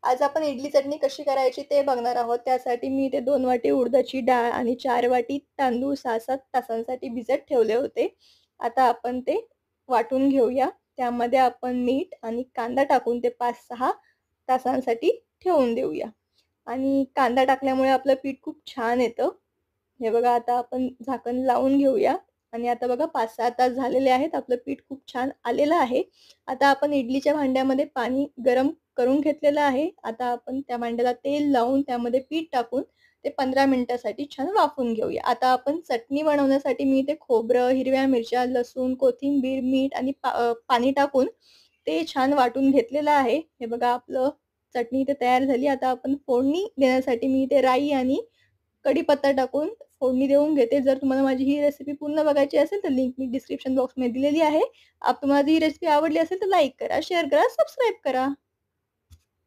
आज आपण इडली चटणी कशी करायची ते बघणार आहोत. त्यासाठी मी इथे 2 वाटी उडदाची डाळ आणि 4 वाटी तांदूळ 6-7 तासांसाठी भिजत ठेवले होते. आता आपण ते वाटून घेऊया. त्यामध्ये आपण मीठ आणि कांदा टाकून ते 5-6 तासांसाठी ठेवून देऊया. आणि कांदा टाकल्यामुळे आपलं पीठ खूप छान येतं. हे बघा आता आपण झाकण लावून घेऊया आणि आता बघा 5-6 तास झालेले आहेत. आपलं पीठ खूप छान आलेलं आहे. आता आपण इडलीच्या भांड्यामध्ये पाणी गरम करून घेतलेलं आहे. आता आपण त्या भांड्याला तेल लावून त्यामध्ये पीठ टाकून ते 15 मिनिटासाठी छान वाफवून घेऊया. आता आपण चटणी बनवण्यासाठी मी इथे खोबरं, हिरव्या मिरच्या, लसूण, कोथिंबीर, मीठ आणि पाणी टाकून ते छान वाटून घेतलेलं आहे. हे बघा आपलं चटणी इथे तयार झाली. आता आपण फोडणी देण्यासाठी मी इथे राई आणि कढीपत्ता टाकून फोडणी देऊन घेते. जर तुम्हाला माझी ही रेसिपी पूर्ण बघायची असेल तर लिंक मी डिस्क्रिप्शन बॉक्समध्ये दिलेली आहे. तुम्हाला ही रेसिपी आवडली असेल तर लाईक करा, शेअर करा, सबस्क्राईब करा.